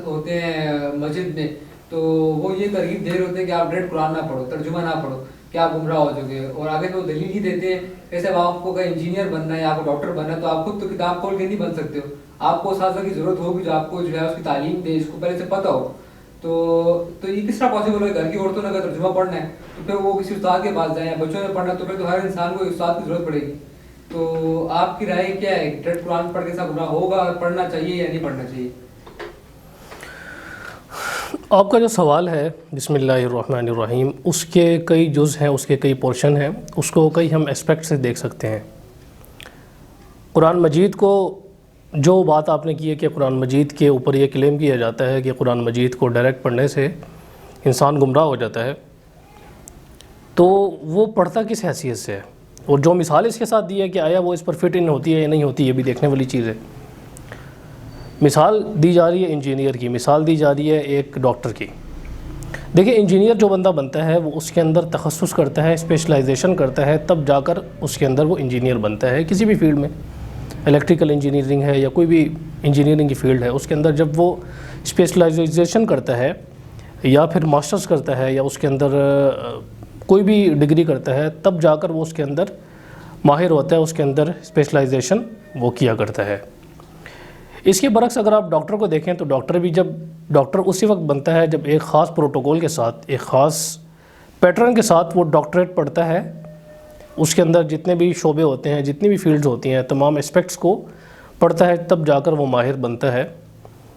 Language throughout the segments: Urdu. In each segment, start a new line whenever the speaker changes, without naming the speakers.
ہوتے ہیں مسجد میں تو وہ یہ ترغیب دے رہے ہوتے ہیں کہ آپ ڈائریکٹ قرآن نہ پڑھو، ترجمہ نہ پڑھو کہ آپ گمراہ ہو چکے ہو، اور آگے تو دلیل ہی دیتے ہیں ایسے اب آپ کو انجینئر بننا ہے یا آپ کو ڈاکٹر بننا ہے تو آپ خود تو کتاب کھول کے نہیں بن سکتے ہو، آپ کو اساتذہ کی ضرورت ہوگی جو آپ کو جو ہے اس کی تعلیم دے، اس کو پہلے سے پتہ ہو. تو یہ کس طرح پاسبل ہے؟ گھر کی عورتوں نے اگر ترجمہ پڑھنا ہے تو پھر وہ کسی استاد کے پاس جائیں، یا بچوں نے پڑھنا ہے تو پھر تو ہر انسان کو استاد کی ضرورت پڑے گی. تو آپ کی رائے کیا ہے؟ ڈائریکٹ قرآن پڑھ کے سب گناہ ہوگا، پڑھنا چاہیے یا نہیں پڑھنا چاہیے؟
آپ کا جو سوال ہے بسم اللہ الرحمن الرحیم، اس کے کئی جز ہیں، اس کے کئی پورشن ہیں، اس کو کئی ہم اسپیکٹ سے دیکھ سکتے ہیں. قرآن مجید کو جو بات آپ نے کی ہے کہ قرآن مجید کے اوپر یہ کلیم کیا جاتا ہے کہ قرآن مجید کو ڈائریکٹ پڑھنے سے انسان گمراہ ہو جاتا ہے، تو وہ پڑھتا کس حیثیت سے ہے، اور جو مثال اس کے ساتھ دی ہے کہ آیا وہ اس پر فٹ ان ہوتی ہے یا نہیں ہوتی، یہ بھی دیکھنے والی چیز ہے. مثال دی جا رہی ہے انجینئر کی، مثال دی جا رہی ہے ایک ڈاکٹر کی. دیکھیں انجینئر جو بندہ بنتا ہے وہ اس کے اندر تخصص کرتا ہے، اسپیشلائزیشن کرتا ہے، تب جا کر اس کے اندر وہ انجینئر بنتا ہے. کسی بھی فیلڈ میں، الیکٹریکل انجینئرنگ ہے یا کوئی بھی انجینئرنگ کی فیلڈ ہے، اس کے اندر جب وہ اسپیشلائزیشن کرتا ہے یا پھر ماسٹرز کرتا ہے یا اس کے اندر کوئی بھی ڈگری کرتا ہے، تب جا کر وہ اس کے اندر ماہر ہوتا ہے، اس کے اندر اسپیشلائزیشن وہ کیا کرتا ہے. اس کے برعکس اگر آپ ڈاکٹر کو دیکھیں تو ڈاکٹر بھی جب ڈاکٹر اسی وقت بنتا ہے جب ایک خاص پروٹوکول کے ساتھ، ایک خاص پیٹرن کے ساتھ وہ ڈاکٹریٹ پڑھتا ہے، اس کے اندر جتنے بھی شعبے ہوتے ہیں، جتنی بھی فیلڈز ہوتی ہیں، تمام اسپیکٹس کو پڑھتا ہے، تب جا کر وہ ماہر بنتا ہے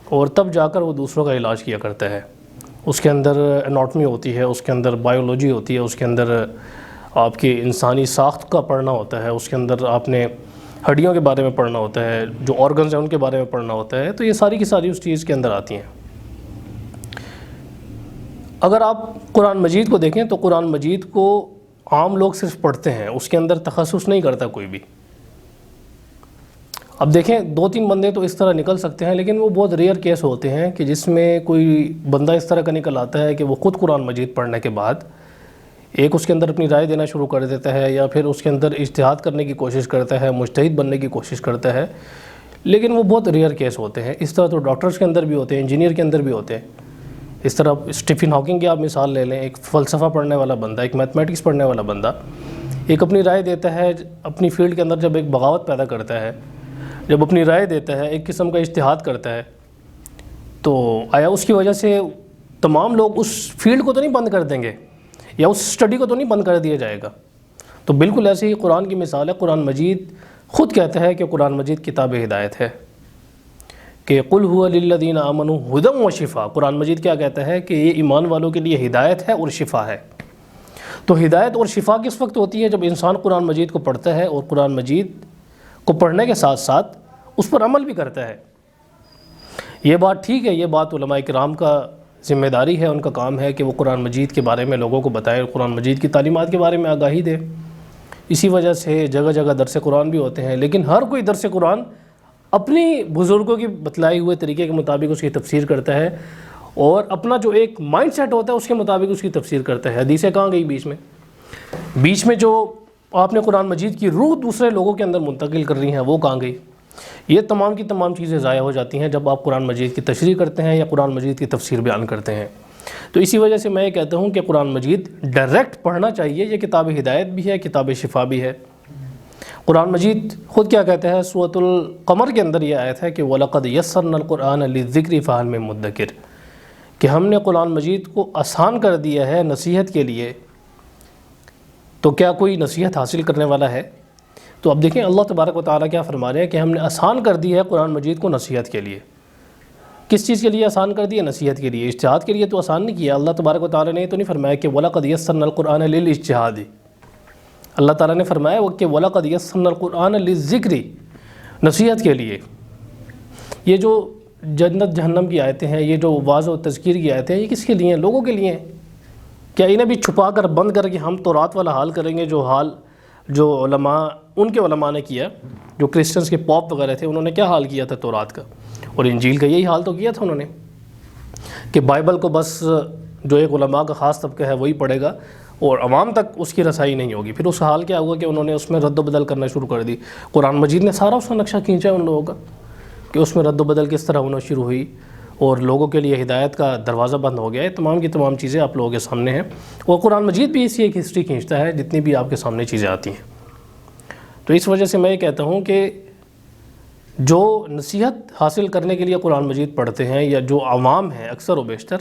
اور تب جا کر وہ دوسروں کا علاج کیا کرتا ہے. اس کے اندر اناٹمی ہوتی ہے، اس کے اندر بایولوجی ہوتی ہے، اس کے اندر آپ کی انسانی ساخت کا پڑھنا ہوتا ہے، اس کے اندر آپ نے ہڈیوں کے بارے میں پڑھنا ہوتا ہے، جو آرگنز ہیں ان کے بارے میں پڑھنا ہوتا ہے. تو یہ ساری کی ساری اس چیز کے اندر آتی ہیں. اگر آپ قرآن مجید کو دیکھیں تو قرآن مجید کو عام لوگ صرف پڑھتے ہیں، اس کے اندر تخصص نہیں کرتا کوئی بھی. اب دیکھیں 2-3 بندے تو اس طرح نکل سکتے ہیں، لیکن وہ بہت ریئر کیس ہوتے ہیں کہ جس میں کوئی بندہ اس طرح کا نکل آتا ہے کہ وہ خود قرآن مجید پڑھنے کے بعد ایک اس کے اندر اپنی رائے دینا شروع کر دیتا ہے، یا پھر اس کے اندر اجتہاد کرنے کی کوشش کرتا ہے، مجتہد بننے کی کوشش کرتا ہے. لیکن وہ بہت ریئر کیس ہوتے ہیں. اس طرح تو ڈاکٹرز کے اندر بھی ہوتے ہیں، انجینئر کے اندر بھی ہوتے ہیں. اس طرح اسٹیفن ہاکنگ کی آپ مثال لے لیں، ایک فلسفہ پڑھنے والا بندہ، ایک میتھمیٹکس پڑھنے والا بندہ ایک اپنی رائے دیتا ہے اپنی فیلڈ کے اندر، جب ایک بغاوت پیدا کرتا ہے، جب اپنی رائے دیتا ہے، ایک قسم کا اجتہاد کرتا ہے، تو آیا اس کی وجہ سے تمام لوگ اس فیلڈ کو تو نہیں بند کر دیں گے یا اس اسٹڈی کو تو نہیں بند کر دیا جائے گا؟ تو بالکل ایسے ہی قرآن کی مثال ہے. قرآن مجید خود کہتا ہے کہ قرآن مجید کتاب ہدایت ہے، کہ قل هو للذین آمنوا ھدی و شفاء. قرآن مجید کیا کہتا ہے کہ یہ ایمان والوں کے لیے ہدایت ہے اور شفا ہے. تو ہدایت اور شفا کس وقت ہوتی ہے؟ جب انسان قرآن مجید کو پڑھتا ہے اور قرآن مجید کو پڑھنے کے ساتھ ساتھ اس پر عمل بھی کرتا ہے. یہ بات ٹھیک ہے، یہ بات علماء کرام کا ذمہ داری ہے، ان کا کام ہے کہ وہ قرآن مجید کے بارے میں لوگوں کو بتائیں، قرآن مجید کی تعلیمات کے بارے میں آگاہی دے. اسی وجہ سے جگہ جگہ درس قرآن بھی ہوتے ہیں، لیکن ہر کوئی درس قرآن اپنی بزرگوں کی بتلائے ہوئے طریقے کے مطابق اس کی تفسیر کرتا ہے، اور اپنا جو ایک مائنڈ سیٹ ہوتا ہے اس کے مطابق اس کی تفسیر کرتا ہے. حدیثیں کہاں گئی بیچ میں جو آپ نے قرآن مجید کی روح دوسرے لوگوں کے اندر منتقل کر رہی ہیں وہ کہاں گئی؟ یہ تمام کی تمام چیزیں ضائع ہو جاتی ہیں جب آپ قرآن مجید کی تشریح کرتے ہیں یا قرآن مجید کی تفسیر بیان کرتے ہیں. تو اسی وجہ سے میں یہ کہتا ہوں کہ قرآن مجید ڈائریکٹ پڑھنا چاہیے. یہ کتاب ہدایت بھی ہے، کتاب شفا بھی ہے. قرآن مجید خود کیا کہتا ہے؟ سورۃ القمر کے اندر یہ آیت ہے کہ وَلَقَدْ يَسَّرْنَا الْقُرْآنَ لِلذِّكْرِ فَهَلْ مِن مُدَّكِرٍ، کہ ہم نے قرآن مجید کو آسان کر دیا ہے نصیحت کے لیے، تو کیا کوئی نصیحت حاصل کرنے والا ہے؟ تو اب دیکھیں اللہ تبارک و تعالیٰ کیا فرما رہے ہیں کہ ہم نے آسان کر دی ہے قرآن مجید کو نصیحت کے لیے. کس چیز کے لیے آسان کر دی ہے؟ نصیحت کے لیے. اجتہاد کے لیے تو آسان نہیں کیا. اللہ تبارک و تعالیٰ نے یہ تو نہیں فرمایا کہ وَلَقَدْ يَسَّرْنَا الْقُرْآنَ لِلْاجْتِهَادِ. اللہ تعالیٰ نے فرمایا کہ وَلَقَدْ يَسَّرْنَا الْقُرْآنَ لِلذِّكْرِ، نصیحت کے لیے. یہ جو جنت جہنم کی آیتیں ہیں، یہ جو واعظ و تذکیر کی آیتیں ہیں، یہ کس کے لیے ہیں؟ لوگوں کے لیے ہیں. کیا انہیں بھی چھپا کر بند کر کے ہم تورات والا حال کریں گے جو حال جو علماء ان کے علماء نے کیا، جو کرسچنز کے پاپ وغیرہ تھے، انہوں نے کیا حال کیا تھا تورات کا اور انجیل کا؟ یہی حال تو کیا تھا انہوں نے کہ بائبل کو بس جو ایک علماء کا خاص طبقہ ہے وہی پڑھے گا اور عوام تک اس کی رسائی نہیں ہوگی. پھر اس حال کیا ہوا کہ انہوں نے اس میں رد و بدل کرنا شروع کر دی. قرآن مجید نے سارا اس کا نقشہ کھینچا ہے ان لوگوں کا کہ اس میں رد و بدل کس طرح ہونا شروع ہوئی، اور لوگوں کے لیے ہدایت کا دروازہ بند ہو گیا ہے، تمام کی تمام چیزیں آپ لوگوں کے سامنے ہیں، اور قرآن مجید بھی اسی ایک ہسٹری کھینچتا ہے جتنی بھی آپ کے سامنے چیزیں آتی ہیں۔ تو اس وجہ سے میں یہ کہتا ہوں کہ جو نصیحت حاصل کرنے کے لیے قرآن مجید پڑھتے ہیں یا جو عوام ہیں اکثر و بیشتر،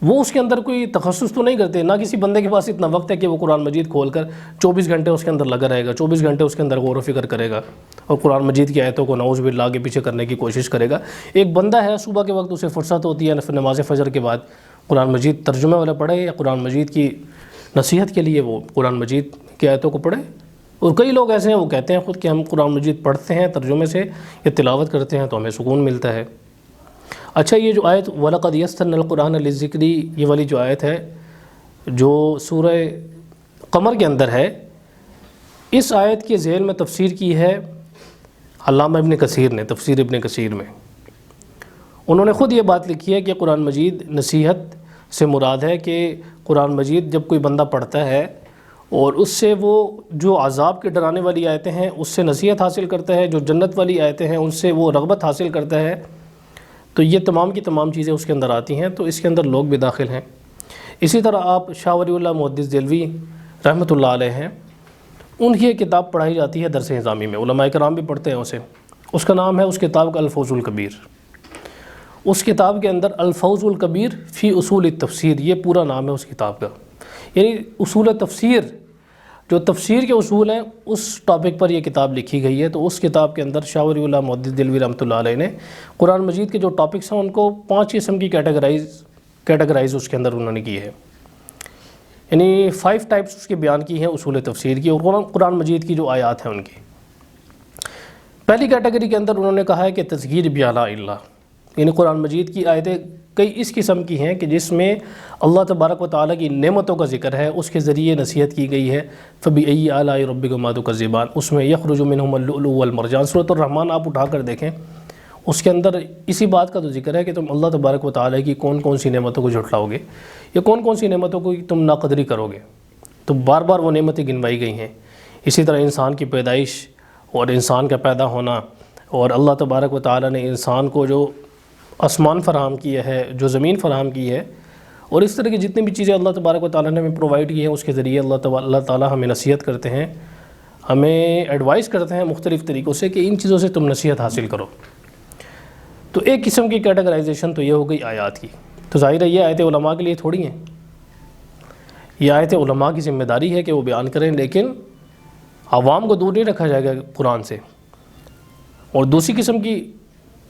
وہ اس کے اندر کوئی تخصص تو نہیں کرتے، نہ کسی بندے کے پاس اتنا وقت ہے کہ وہ قرآن مجید کھول کر 24 گھنٹے اس کے اندر لگا رہے گا، 24 گھنٹے اس کے اندر غور و فکر کرے گا اور قرآن مجید کی آیتوں کو نعوذ باللہ آگے پیچھے کرنے کی کوشش کرے گا۔ ایک بندہ ہے صبح کے وقت اسے فرصت ہوتی ہے نماز فجر کے بعد قرآن مجید ترجمے والا پڑھے یا قرآن مجید کی نصیحت کے لیے وہ قرآن مجید کی آیتوں کو پڑھے۔ اور کئی لوگ ایسے ہیں وہ کہتے ہیں خود کہ ہم قرآن مجید پڑھتے ہیں ترجمے سے یا تلاوت کرتے ہیں تو ہمیں سکون ملتا ہے۔ اچھا، یہ جو آیت وَلَقَدْ يَسَّرْنَا الْقُرْآنَ لِلذِّكْرِ، یہ والی جو آیت ہے جو سورہ قمر کے اندر ہے، اس آیت کے ذیل میں تفسیر کی ہے علامہ ابن کثیر نے، تفسیر ابن کثیر میں۔ انہوں نے خود یہ بات لکھی ہے کہ قرآن مجید نصیحت سے مراد ہے کہ قرآن مجید جب کوئی بندہ پڑھتا ہے اور اس سے وہ جو عذاب کے ڈرانے والی آیتیں ہیں اس سے نصیحت حاصل کرتا ہے، جو جنت والی آیتیں ہیں ان سے وہ رغبت حاصل کرتا ہے، تو یہ تمام کی تمام چیزیں اس کے اندر آتی ہیں، تو اس کے اندر لوگ بھی داخل ہیں۔ اسی طرح آپ شاہ ولی اللہ محدث دہلوی رحمۃ اللہ علیہ ہیں، ان کی ایک کتاب پڑھائی جاتی ہے درس نظامی میں، علماء کرام بھی پڑھتے ہیں اسے، اس کا نام ہے اس کتاب کا الفوز الکبیر۔ اس کتاب کے اندر الفوز الکبیر فی اصول التفسیر، یہ پورا نام ہے اس کتاب کا، یعنی اصول تفسیر، جو تفسیر کے اصول ہیں اس ٹاپک پر یہ کتاب لکھی گئی ہے۔ تو اس کتاب کے اندر شاہ ولی اللہ محدث دہلوی رحمۃ اللہ علیہ نے قرآن مجید کے جو ٹاپکس ہیں ان کو 5 قسم کی کیٹیگرائز اس کے اندر انہوں نے کی ہے، یعنی 5 ٹائپس اس کے بیان کی ہیں اصول تفسیر کی، اور قرآن مجید کی جو آیات ہیں ان کی۔ پہلی کیٹیگری کے اندر انہوں نے کہا ہے کہ تذکیر بآلاء اللہ، یعنی قرآن مجید کی آیتیں کئی اس قسم کی ہیں کہ جس میں اللہ تبارک و تعالیٰ کی نعمتوں کا ذکر ہے، اس کے ذریعے نصیحت کی گئی ہے۔ فَبِأَيِّ آلَاءِ رَبِّكُمَا تُكَذِّبَانِ، اس میں یخرج منہم اللؤلؤ والمرجان، سورۃ الرحمن آپ اٹھا کر دیکھیں، اس کے اندر اسی بات کا تو ذکر ہے کہ تم اللہ تبارک و تعالیٰ کی کون کون سی نعمتوں کو جھٹلاؤ گے یا کون کون سی نعمتوں کو تم ناقدری کرو گے، تو بار بار وہ نعمتیں گنوائی گئی ہیں۔ اسی طرح انسان کی پیدائش اور انسان کا پیدا ہونا، اور اللہ تبارک و تعالیٰ نے انسان کو جو آسمان فراہم کیا ہے، جو زمین فراہم کی ہے، اور اس طرح کی جتنی بھی چیزیں اللہ تبارک و تعالیٰ نے ہمیں پرووائڈ کی ہیں، اس کے ذریعے اللہ تعالیٰ ہمیں نصیحت کرتے ہیں، ہمیں ایڈوائز کرتے ہیں مختلف طریقوں سے کہ ان چیزوں سے تم نصیحت حاصل کرو۔ تو ایک قسم کی کیٹیگرائزیشن تو یہ ہو گئی آیات کی۔ تو ظاہر ہے یہ آیتیں علماء کے لیے تھوڑی ہیں، یہ آیتیں علماء کی ذمہ داری ہے کہ وہ بیان کریں، لیکن عوام کو دور نہیں رکھا جائے گا قرآن سے۔ اور دوسری قسم کی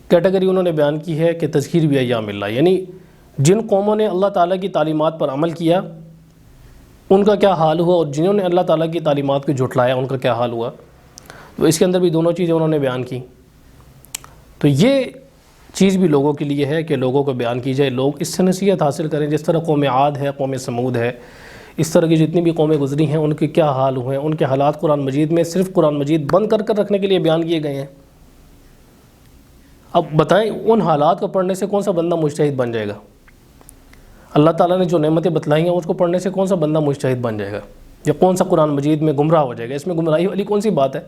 کیٹیگری انہوں نے بیان کی ہے کہ تذکیر بایام اللہ، یعنی جن قوموں نے اللہ تعالیٰ کی تعلیمات پر عمل کیا ان کا کیا حال ہوا، اور جنہوں نے اللہ تعالیٰ کی تعلیمات کو جھٹلایا ان کا کیا حال ہوا۔ تو اس کے اندر بھی دونوں چیزیں انہوں نے بیان کی۔ تو یہ چیز بھی لوگوں کے لیے ہے کہ لوگوں کو بیان کی جائے، لوگ اس سے نصیحت حاصل کریں، جس طرح قوم عاد ہے، قوم سمود ہے، اس طرح کی جتنی بھی قومیں گزری ہیں ان کے کیا حال ہوئے ہیں، ان کے حالات قرآن مجید میں صرف قرآن مجید بند کر کر رکھنے کے لیے بیان کیے گئے ہیں۔ اب بتائیں ان حالات کو پڑھنے سے کون سا بندہ مجتہد بن جائے گا؟ اللہ تعالیٰ نے جو نعمتیں بتلائی ہیں اس کو پڑھنے سے کون سا بندہ مجتہد بن جائے گا، یا کون سا قرآن مجید میں گمراہ ہو جائے گا؟ اس میں گمراہی والی کون سی بات ہے؟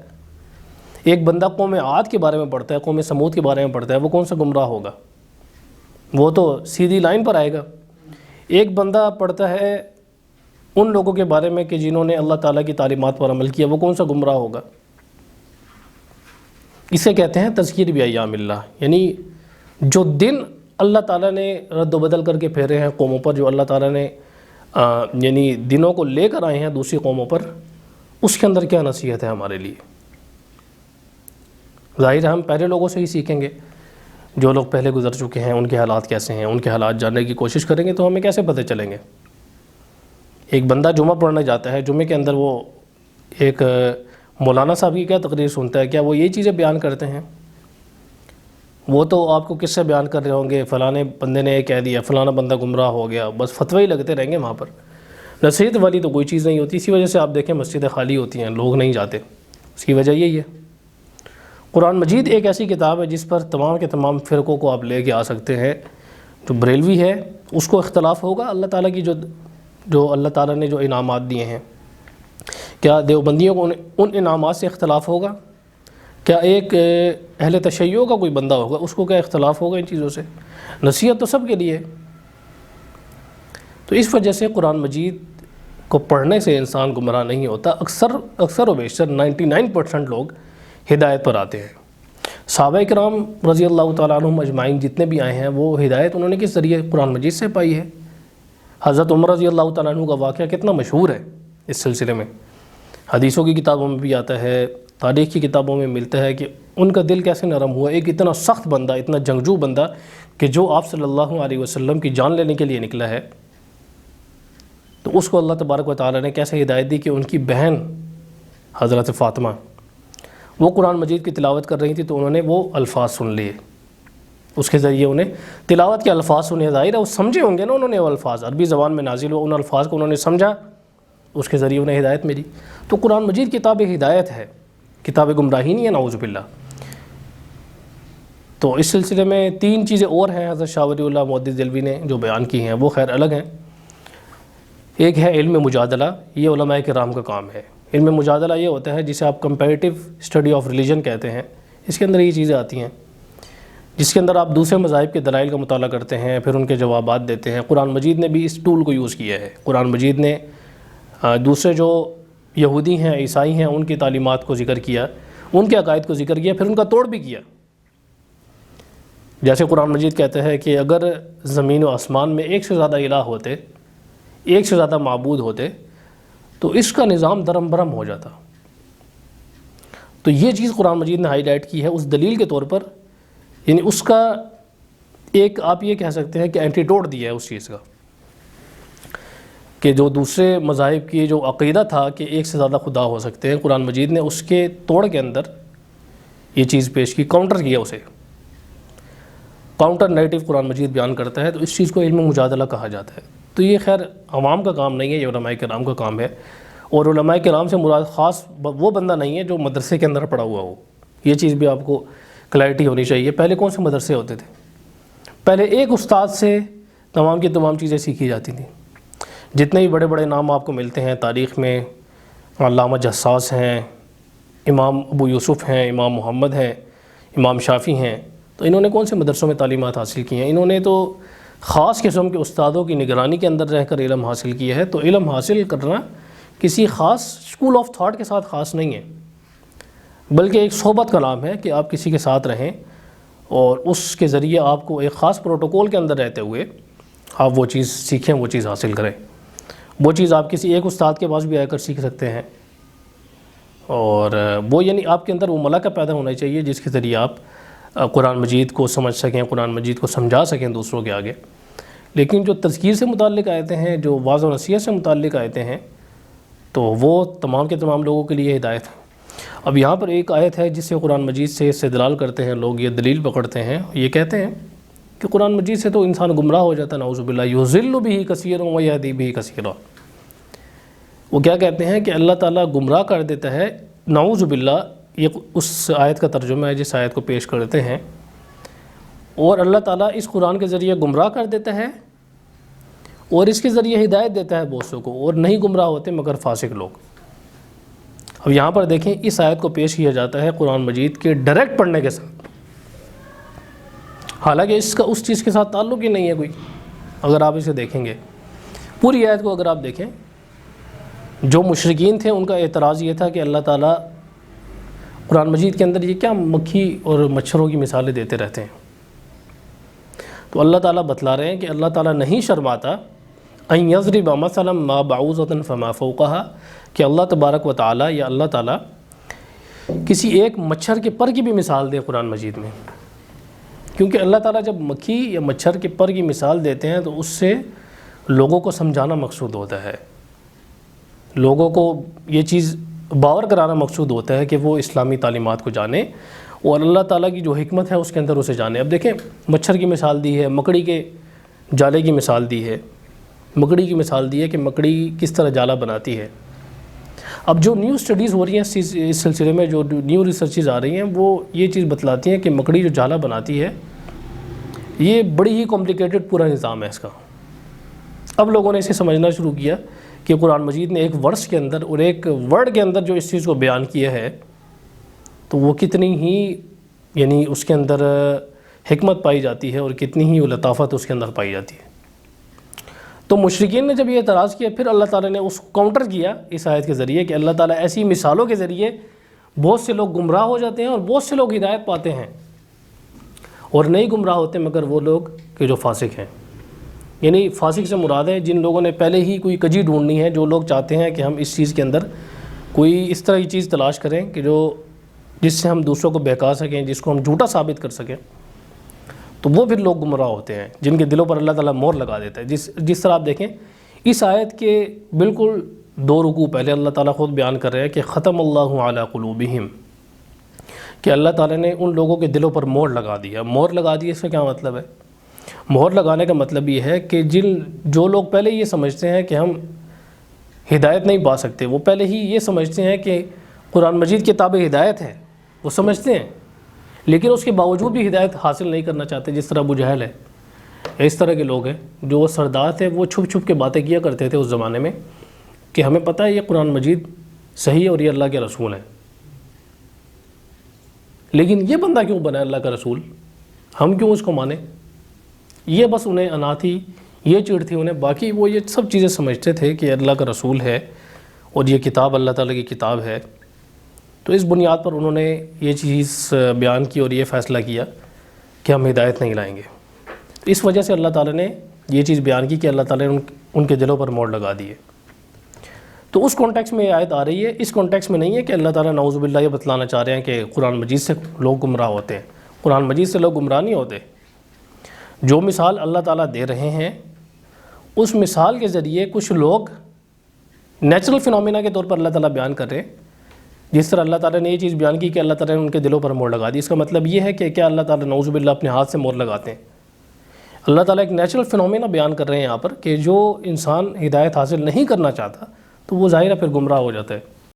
ایک بندہ قوم عاد کے بارے میں پڑھتا ہے، قوم سمود کے بارے میں پڑھتا ہے، وہ کون سا گمراہ ہوگا؟ وہ تو سیدھی لائن پر آئے گا۔ ایک بندہ پڑھتا ہے ان لوگوں کے بارے میں کہ جنہوں نے اللہ تعالیٰ کی تعلیمات پر عمل کیا، وہ کون سا گمراہ ہوگا؟ اسے کہتے ہیں تذکیر بایام اللہ، یعنی جو دن اللہ تعالیٰ نے رد و بدل کر کے پھیرے ہیں قوموں پر، جو اللہ تعالیٰ نے یعنی دنوں کو لے کر آئے ہیں دوسری قوموں پر، اس کے اندر کیا نصیحت ہے ہمارے لیے؟ ظاہر ہے ہم پہلے لوگوں سے ہی سیکھیں گے، جو لوگ پہلے گزر چکے ہیں ان کے حالات کیسے ہیں، ان کے حالات جاننے کی کوشش کریں گے تو ہمیں کیسے پتہ چلیں گے؟ ایک بندہ جمعہ پڑھنے جاتا ہے، جمعے کے اندر وہ ایک مولانا صاحب کی کیا تقریر سنتا ہے، کیا وہ یہی چیزیں بیان کرتے ہیں؟ وہ تو آپ کو کس سے بیان کر رہے ہوں گے، فلانے بندے نے یہ کہہ دیا، فلانا بندہ گمراہ ہو گیا، بس فتوی لگتے رہیں گے وہاں پر، نصیحت والی تو کوئی چیز نہیں ہوتی۔ اسی وجہ سے آپ دیکھیں مسجدیں خالی ہوتی ہیں، لوگ نہیں جاتے، اس کی وجہ یہی ہے۔ قرآن مجید ایک ایسی کتاب ہے جس پر تمام کے تمام فرقوں کو آپ لے کے آ سکتے ہیں۔ جو بریلوی ہے اس کو اختلاف ہوگا اللہ تعالیٰ کی جو اللہ تعالیٰ نے جو انعامات دیے ہیں، کیا دیوبندیوں کو ان انعامات سے اختلاف ہوگا؟ کیا ایک اہل تشیع کا کوئی بندہ ہوگا اس کو کیا اختلاف ہوگا ان چیزوں سے؟ نصیحت تو سب کے لیے ہے۔ تو اس وجہ سے قرآن مجید کو پڑھنے سے انسان گمراہ نہیں ہوتا۔ اکثر و بیشتر 99% لوگ ہدایت پر آتے ہیں۔ صحابہ کرام رضی اللہ تعالیٰ عنہم اجمعین جتنے بھی آئے ہیں وہ ہدایت انہوں نے کس ذریعے قرآن مجید سے پائی ہے۔ حضرت عمر رضی اللہ تعالیٰ عنہ کا واقعہ کتنا مشہور ہے اس سلسلے میں، حدیثوں کی کتابوں میں بھی آتا ہے، تاریخ کی کتابوں میں ملتا ہے کہ ان کا دل کیسے نرم ہوا۔ ایک اتنا سخت بندہ، اتنا جنگجو بندہ کہ جو آپ صلی اللہ علیہ وسلم کی جان لینے کے لیے نکلا ہے، تو اس کو اللہ تبارک و تعالیٰ نے کیسے ہدایت دی کہ ان کی بہن حضرت فاطمہ وہ قرآن مجید کی تلاوت کر رہی تھی تو انہوں نے وہ الفاظ سن لیے، اس کے ذریعے انہیں تلاوت کے الفاظ سنے، ظاہر ہے وہ سمجھے ہوں گے نا، انہوں نے وہ الفاظ عربی زبان میں نازل ہو، ان الفاظ کو انہوں نے سمجھا، اس کے ذریعے انہیں ہدایت ملی۔ تو قرآن مجید کتاب ہدایت ہے، کتاب گمراہی نہیں ہے، نعوذ باللہ۔ تو اس سلسلے میں 3 چیزیں اور ہیں حضرت شاہ ولی اللہ محدث دہلوی نے جو بیان کی ہیں، وہ خیر الگ ہیں۔ ایک ہے علم مجادلہ، یہ علماء کرام کا کام ہے۔ علم مجادلہ یہ ہوتا ہے جسے آپ کمپیریٹیو اسٹڈی آف ریلیجن کہتے ہیں، اس کے اندر یہ چیزیں آتی ہیں جس کے اندر آپ دوسرے مذاہب کے دلائل کا مطالعہ کرتے ہیں، پھر ان کے جوابات دیتے ہیں۔ قرآن مجید نے بھی اس ٹول کو یوز کیا ہے۔ قرآن مجید نے دوسرے جو یہودی ہیں، عیسائی ہیں، ان کی تعلیمات کو ذکر کیا، ان کے عقائد کو ذکر کیا، پھر ان کا توڑ بھی کیا۔ جیسے قرآن مجید کہتا ہے کہ اگر زمین و آسمان میں ایک سے زیادہ الہ ہوتے، ایک سے زیادہ معبود ہوتے تو اس کا نظام درم برم ہو جاتا۔ تو یہ چیز قرآن مجید نے ہائی لائٹ کی ہے اس دلیل کے طور پر، یعنی اس کا ایک آپ یہ کہہ سکتے ہیں کہ اینٹیڈوٹ دیا ہے اس چیز کا، کہ جو دوسرے مذاہب کی جو عقیدہ تھا کہ ایک سے زیادہ خدا ہو سکتے ہیں، قرآن مجید نے اس کے توڑ کے اندر یہ چیز پیش کی، کاؤنٹر کیا، اسے کاؤنٹر نیٹیو قرآن مجید بیان کرتا ہے۔ تو اس چیز کو علم مجادلہ کہا جاتا ہے۔ تو یہ خیر عوام کا کام نہیں ہے، یہ علماء کرام کا کام ہے۔ اور علماء کرام سے مراد خاص وہ بندہ نہیں ہے جو مدرسے کے اندر پڑھا ہوا ہو، یہ چیز بھی آپ کو کلیئرٹی ہونی چاہیے۔ پہلے کون سے مدرسے ہوتے تھے؟ پہلے ایک استاد سے تمام کی تمام چیزیں سیکھی جاتی تھیں۔ جتنے ہی بڑے بڑے نام آپ کو ملتے ہیں تاریخ میں، علامہ جساس ہیں، امام ابو یوسف ہیں، امام محمد ہیں، امام شافعی ہیں، تو انہوں نے کون سے مدرسوں میں تعلیمات حاصل کی ہیں؟ انہوں نے تو خاص قسم کے استادوں کی نگرانی کے اندر رہ کر علم حاصل کیا ہے۔ تو علم حاصل کرنا کسی خاص اسکول آف تھاٹ کے ساتھ خاص نہیں ہے، بلکہ ایک صحبت کا نام ہے کہ آپ کسی کے ساتھ رہیں اور اس کے ذریعے آپ کو ایک خاص پروٹوکول کے اندر رہتے ہوئے آپ وہ چیز سیکھیں، وہ چیز حاصل کریں۔ وہ چیز آپ کسی ایک استاد کے پاس بھی آ کر سیکھ سکتے ہیں، اور وہ یعنی آپ کے اندر وہ ملکہ پیدا ہونا چاہیے جس کے ذریعے آپ قرآن مجید کو سمجھ سکیں، قرآن مجید کو سمجھا سکیں دوسروں کے آگے۔ لیکن جو تذکیر سے متعلق آیتیں ہیں، جو واعظ و نصیحت سے متعلق آیتیں ہیں، تو وہ تمام کے تمام لوگوں کے لیے ہدایت ہے۔ اب یہاں پر ایک آیت ہے جس سے قرآن مجید سے استدلال کرتے ہیں لوگ، یہ دلیل پکڑتے ہیں، یہ کہتے ہیں کہ قرآن مجید سے تو انسان گمراہ ہو جاتا ہے، نعوذ باللہ، یضل بہ کثیرا ویہدی بہ کثیرا۔ وہ کیا کہتے ہیں کہ اللہ تعالیٰ گمراہ کر دیتا ہے، نعوذ باللہ، یہ اس آیت کا ترجمہ ہے جس آیت کو پیش کرتے ہیں، اور اللہ تعالیٰ اس قرآن کے ذریعے گمراہ کر دیتا ہے اور اس کے ذریعے ہدایت دیتا ہے بہت سو کو، اور نہیں گمراہ ہوتے مگر فاسق لوگ۔ اب یہاں پر دیکھیں اس آیت کو پیش کیا جاتا ہے قرآن مجید کے ڈائریکٹ پڑھنے کے ساتھ، حالانکہ اس کا اس چیز کے ساتھ تعلق ہی نہیں ہے کوئی۔ اگر آپ اسے دیکھیں گے پوری آیت کو، اگر آپ دیکھیں، جو مشرکین تھے ان کا اعتراض یہ تھا کہ اللہ تعالیٰ قرآن مجید کے اندر یہ کیا مکھی اور مچھروں کی مثالیں دیتے رہتے ہیں۔ تو اللہ تعالیٰ بتلا رہے ہیں کہ اللہ تعالیٰ نہیں شرماتا ان یضرب مثلا ما بعوضۃ فما فوقها، کہ اللہ تبارک و تعالیٰ یا اللہ تعالیٰ کسی ایک مچھر کے پر کی بھی مثال دے قرآن مجید میں، کیونکہ اللہ تعالیٰ جب مکھی یا مچھر کے پر کی مثال دیتے ہیں تو اس سے لوگوں کو سمجھانا مقصود ہوتا ہے، لوگوں کو یہ چیز باور کرانا مقصود ہوتا ہے کہ وہ اسلامی تعلیمات کو جانیں اور اللہ تعالیٰ کی جو حکمت ہے اس کے اندر اسے جانیں۔ اب دیکھیں مچھر کی مثال دی ہے، مکڑی کے جالے کی مثال دی ہے، مکڑی کی مثال دی ہے کہ مکڑی کس طرح جالا بناتی ہے۔ اب جو نیو اسٹڈیز ہو رہی ہیں اس سلسلے میں، جو نیو ریسرچز آ رہی ہیں، وہ یہ چیز بتلاتی ہیں کہ مکڑی جو جالا بناتی ہے یہ بڑی ہی کمپلیکیٹڈ پورا نظام ہے اس کا۔ اب لوگوں نے اسے سمجھنا شروع کیا کہ قرآن مجید نے ایک ورس کے اندر اور ایک ورڈ کے اندر جو اس چیز کو بیان کیا ہے تو وہ کتنی ہی یعنی اس کے اندر حکمت پائی جاتی ہے اور کتنی ہی وہ لطافت اس کے اندر پائی جاتی ہے۔ تو مشرکین نے جب یہ اعتراض کیا، پھر اللہ تعالیٰ نے اس کو کاؤنٹر کیا اس آیت کے ذریعے کہ اللہ تعالیٰ ایسی مثالوں کے ذریعے بہت سے لوگ گمراہ ہو جاتے ہیں اور بہت سے لوگ ہدایت پاتے ہیں، اور نہیں گمراہ ہوتے مگر وہ لوگ کہ جو فاسق ہیں۔ یعنی فاسق سے مراد ہے جن لوگوں نے پہلے ہی کوئی کجی ڈھونڈنی ہے، جو لوگ چاہتے ہیں کہ ہم اس چیز کے اندر کوئی اس طرح کی چیز تلاش کریں کہ جس سے ہم دوسروں کو بہکا سکیں، جس کو ہم جھوٹا ثابت کر سکیں، تو وہ پھر لوگ گمراہ ہوتے ہیں جن کے دلوں پر اللہ تعالیٰ مہر لگا دیتا ہے۔ جس طرح آپ دیکھیں اس آیت کے بالکل 2 رکوع پہلے اللہ تعالیٰ خود بیان کر رہے ہیں کہ ختم اللہ علی قلوبہم، کہ اللہ تعالیٰ نے ان لوگوں کے دلوں پر مہر لگا دیا۔ مہر لگا دی، اس کا کیا مطلب ہے؟ مہر لگانے کا مطلب یہ ہے کہ جو لوگ پہلے یہ سمجھتے ہیں کہ ہم ہدایت نہیں پا سکتے، وہ پہلے ہی یہ سمجھتے ہیں کہ قرآن مجید کتاب ہدایت ہے، وہ سمجھتے ہیں، لیکن اس کے باوجود بھی ہدایت حاصل نہیں کرنا چاہتے، جس طرح ابو جہل ہے، اس طرح کے لوگ ہیں جو سردار تھے، وہ چھپ چھپ کے باتیں کیا کرتے تھے اس زمانے میں کہ ہمیں پتہ ہے یہ قرآن مجید صحیح ہے اور یہ اللہ کے رسول ہے، لیکن یہ بندہ کیوں بنا اللہ کا رسول، ہم کیوں اس کو مانیں؟ یہ بس انہیں انا تھی، یہ چڑ تھی انہیں، باقی وہ یہ سب چیزیں سمجھتے تھے کہ اللہ کا رسول ہے اور یہ کتاب اللہ تعالیٰ کی کتاب ہے۔ تو اس بنیاد پر انہوں نے یہ چیز بیان کی اور یہ فیصلہ کیا کہ ہم ہدایت نہیں لائیں گے۔ اس وجہ سے اللہ تعالیٰ نے یہ چیز بیان کی کہ اللہ تعالیٰ نے ان کے دلوں پر مہر لگا دی ہے۔ تو اس کانٹیکس میں یہ آیت آ رہی ہے، اس کانٹیکس میں نہیں ہے کہ اللہ تعالیٰ نعوذ باللہ یہ بتلانا چاہ رہے ہیں کہ قرآن مجید سے لوگ گمراہ ہوتے ہیں۔ قرآن مجید سے لوگ گمراہ نہیں ہوتے۔ جو مثال اللہ تعالیٰ دے رہے ہیں اس مثال کے ذریعے کچھ لوگ نیچرل فینومینا کے طور پر اللہ تعالیٰ بیان کر رہے ہیں، جس طرح اللہ تعالیٰ نے یہ چیز بیان کی کہ اللہ تعالیٰ نے ان کے دلوں پر مہر لگا دی۔ اس کا مطلب یہ ہے کہ کیا اللہ تعالیٰ نعوذ باللہ اپنے ہاتھ سے مہر لگاتے ہیں؟ اللہ تعالیٰ ایک نیچرل فینومینا بیان کر رہے ہیں یہاں پر کہ جو انسان ہدایت حاصل نہیں کرنا چاہتا تو وہ ظاہر ہے پھر گمراہ ہو جاتا ہے۔